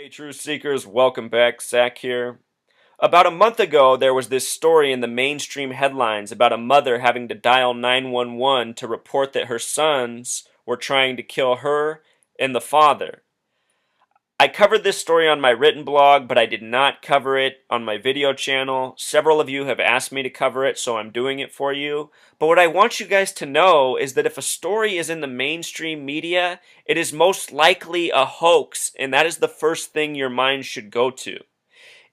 Hey, Truth Seekers, welcome back. Zach here. About a month ago, there was this story in the mainstream headlines about a mother having to dial 911 to report that her sons were trying to kill her and the father. I covered this story on my written blog, but I did not cover it on my video channel. Several of you have asked me to cover it, so I'm doing it for you. But what I want you guys to know is that if a story is in the mainstream media, it is most likely a hoax, and that is the first thing your mind should go to.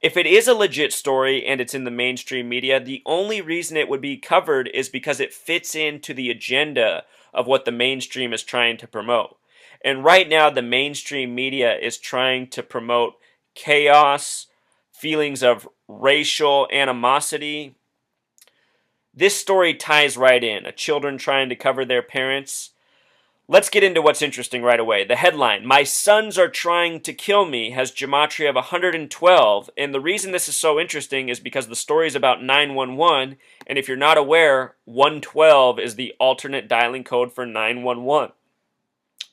If it is a legit story and it's in the mainstream media, the only reason it would be covered is because it fits into the agenda of what the mainstream is trying to promote. And right now, the mainstream media is trying to promote chaos, feelings of racial animosity. This story ties right in. Children trying to cover their parents. Let's get into what's interesting right away. The headline, "My sons are trying to kill me," has gematria of 112. And the reason this is so interesting is because the story is about 911. And if you're not aware, 112 is the alternate dialing code for 911.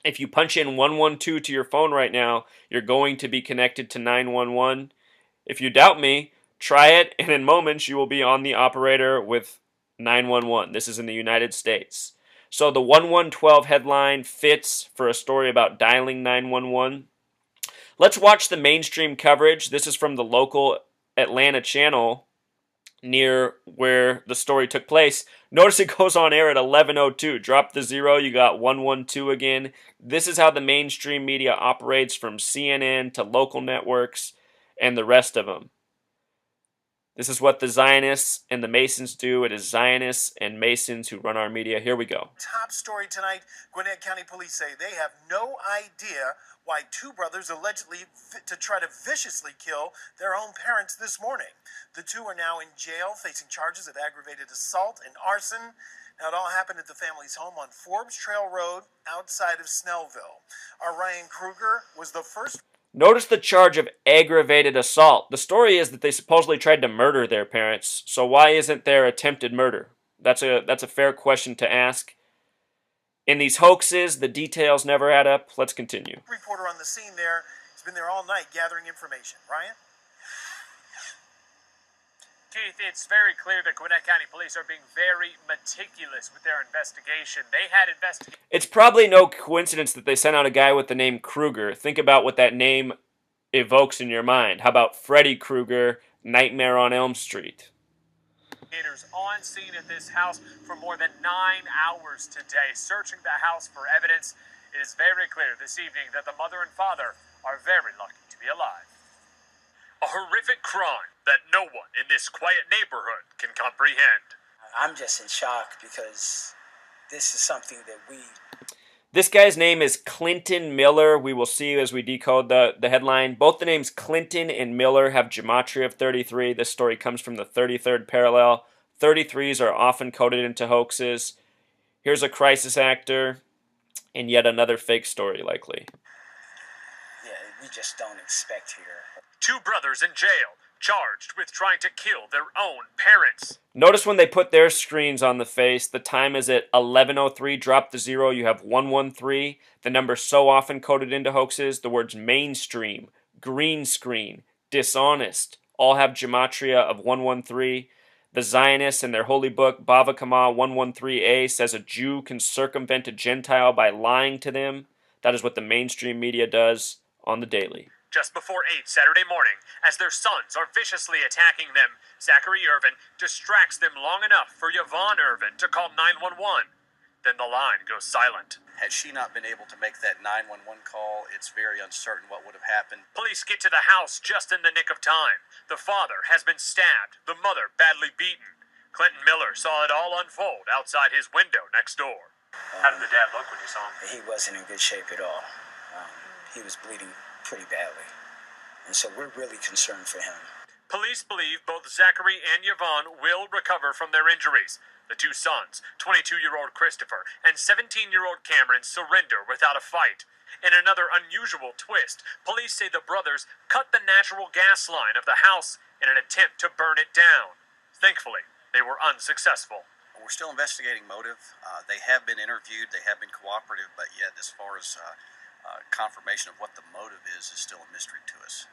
If you punch in 112 to your phone right now, you're going to be connected to 911. If you doubt me, try it, and in moments you will be on the operator with 911. This is in the United States. So the 1112 headline fits for a story about dialing 911. Let's watch the mainstream coverage. This is from the local Atlanta channel near where the story took place. Notice it goes on air at 11:02. Drop the zero, you got 112 again. This is how the mainstream media operates, from CNN to local networks and the rest of them. This is what the Zionists and the Masons do. It is Zionists and Masons who run our media. Here we go. Top story tonight. Gwinnett County Police say they have no idea why two brothers allegedly to try to viciously kill their own parents this morning. The two are now in jail facing charges of aggravated assault and arson. Now, it all happened at the family's home on Forbes Trail Road outside of Snellville. Our Ryan Kruger was the first. Notice the charge of aggravated assault. The story is that they supposedly tried to murder their parents. So why isn't there attempted murder? That's a fair question to ask. In these hoaxes, the details never add up. Let's continue. Reporter on the scene there. He's been there all night gathering information. Ryan? Keith, it's very clear that Gwinnett County Police are being very meticulous with their investigation. They had investigated. It's probably no coincidence that they sent out a guy with the name Kruger. Think about what that name evokes in your mind. How about Freddy Krueger, Nightmare on Elm Street? On scene at this house for more than 9 hours today, searching the house for evidence. It is very clear this evening that the mother and father are very lucky to be alive. A horrific crime that no one in this quiet neighborhood can comprehend. I'm just in shock because this is something that This guy's name is Clinton Miller. We will see as we decode the headline. Both the names Clinton and Miller have gematria of 33. This story comes from the 33rd parallel. 33s are often coded into hoaxes. Here's a crisis actor, and yet another fake story, likely. Yeah, we just don't expect here. Two brothers in jail, charged with trying to kill their own parents. Notice when they put their screens on the face, the time is at 11:03. Drop the zero, you have 113. The number so often coded into hoaxes, the words mainstream, green screen, dishonest, all have gematria of 113. The Zionists in their holy book, Bava Kama 113a, says a Jew can circumvent a Gentile by lying to them. That is what the mainstream media does on the daily. Just before 8 Saturday morning, as their sons are viciously attacking them, Zachary Ervin distracts them long enough for Yvonne Ervin to call 911. Then the line goes silent. Had she not been able to make that 911 call, it's very uncertain what would have happened. Police get to the house just in the nick of time. The father has been stabbed, the mother badly beaten. Clinton Miller saw it all unfold outside his window next door. How did the dad look when you saw him? He wasn't in good shape at all. He was bleeding pretty badly. And so we're really concerned for him. Police believe both Zachary and Yvonne will recover from their injuries. The two sons, 22-year-old Christopher and 17-year-old Cameron, surrender without a fight. In another unusual twist, police say the brothers cut the natural gas line of the house in an attempt to burn it down. Thankfully, they were unsuccessful. We're still investigating motive. They have been interviewed. They have been cooperative, but yet as far as confirmation of what the motive is still a mystery to us.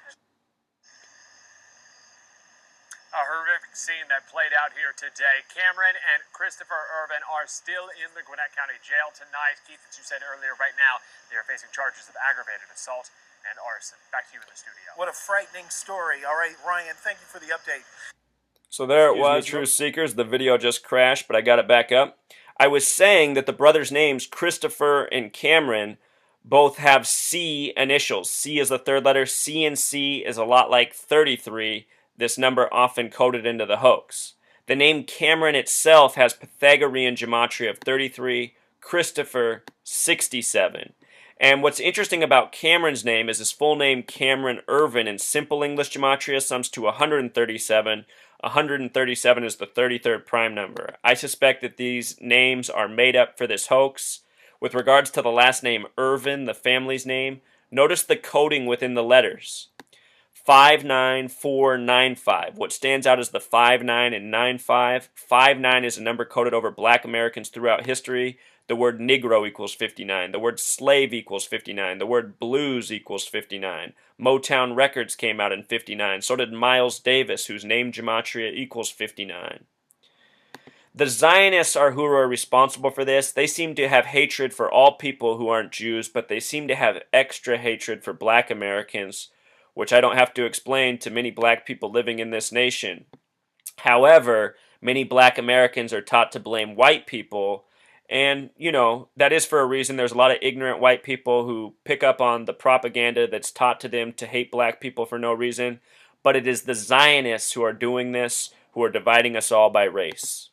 A horrific scene that played out here today. Cameron and Christopher Ervin are still in the Gwinnett County Jail tonight. Keith, as you said earlier, right now they are facing charges of aggravated assault and arson. Back to you in the studio. What a frightening story. All right, Ryan, thank you for the update. So there it was, Truth Seekers. The video just crashed, but I got it back up. I was saying that the brothers' names, Christopher and Cameron, both have C initials. C is the third letter. C and C is a lot like 33. This number often coded into the hoax. The name Cameron itself has Pythagorean gematria of 33, Christopher 67. And what's interesting about Cameron's name is his full name, Cameron Ervin, in simple English gematria sums to 137. 137 is the 33rd prime number. I suspect that these names are made up for this hoax. With regards to the last name Ervin, the family's name, notice the coding within the letters. 59495. What stands out is the 59 and 95. 59 is a number coded over black Americans throughout history. The word Negro equals 59. The word slave equals 59. The word blues equals 59. Motown Records came out in 59. So did Miles Davis, whose name gematria equals 59. The Zionists are who are responsible for this. They seem to have hatred for all people who aren't Jews, but they seem to have extra hatred for black Americans, which I don't have to explain to many black people living in this nation. However, many black Americans are taught to blame white people, and, you know, that is for a reason. There's a lot of ignorant white people who pick up on the propaganda that's taught to them to hate black people for no reason, but it is the Zionists who are doing this, who are dividing us all by race.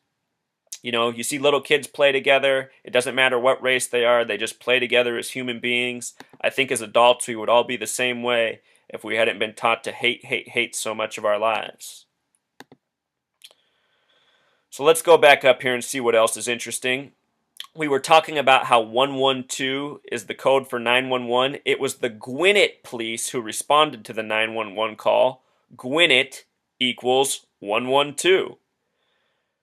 You know, you see little kids play together. It doesn't matter what race they are. They just play together as human beings. I think as adults we would all be the same way if we hadn't been taught to hate so much of our lives. So let's go back up here and see what else is interesting. We were talking about how 112 is the code for 911. It was the Gwinnett police who responded to the 911 call. Gwinnett equals 112.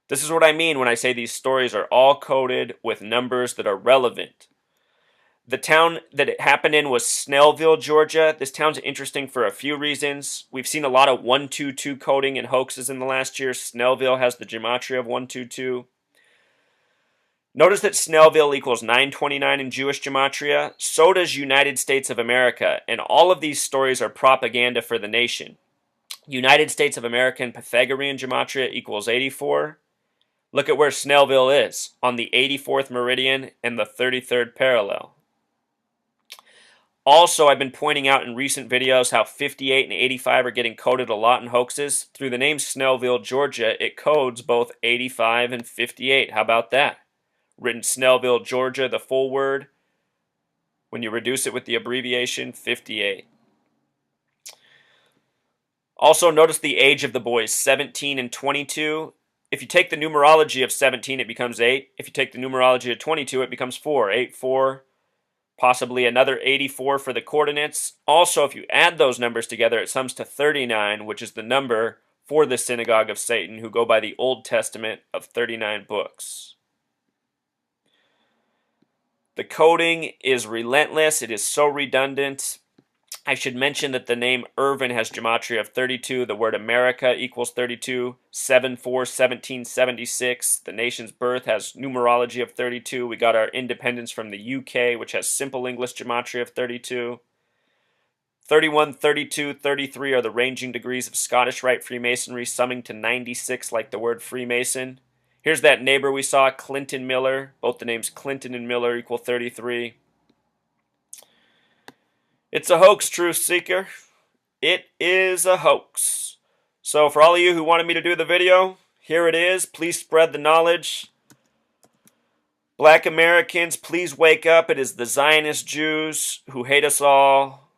This is what I mean when I say these stories are all coded with numbers that are relevant. The town that it happened in was Snellville, Georgia. This town's interesting for a few reasons. We've seen a lot of 122 coding and hoaxes in the last year. Snellville has the gematria of 122. Notice that Snellville equals 929 in Jewish gematria. So does United States of America. And all of these stories are propaganda for the nation. United States of America in Pythagorean gematria equals 84. Look at where Snellville is, on the 84th meridian and the 33rd parallel. Also, I've been pointing out in recent videos how 58 and 85 are getting coded a lot in hoaxes. Through the name Snellville, Georgia, it codes both 85 and 58. How about that? Written Snellville, Georgia, the full word. When you reduce it with the abbreviation, 58. Also, notice the age of the boys, 17 and 22. If you take the numerology of 17, it becomes 8. If you take the numerology of 22, it becomes 4. 8, 4. Possibly another 84 for the coordinates. Also, if you add those numbers together, it sums to 39, which is the number for the synagogue of Satan, who go by the Old Testament of 39 books. The coding is relentless. It is so redundant. I should mention that the name Ervin has gematria of 32. The word America equals 32. 7/4/1776. The nation's birth has numerology of 32. We got our independence from the UK, which has simple English gematria of 32. 31, 32, 33 are the ranging degrees of Scottish Rite Freemasonry, summing to 96 like the word Freemason. Here's that neighbor we saw, Clinton Miller. Both the names Clinton and Miller equal 33. It's a hoax, Truth Seeker. It is a hoax. So for all of you who wanted me to do the video, here it is. Please spread the knowledge. Black Americans, please wake up. It is the Zionist Jews who hate us all.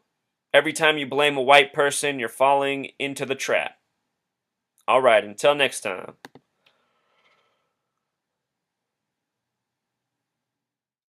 Every time you blame a white person, you're falling into the trap. All right, until next time.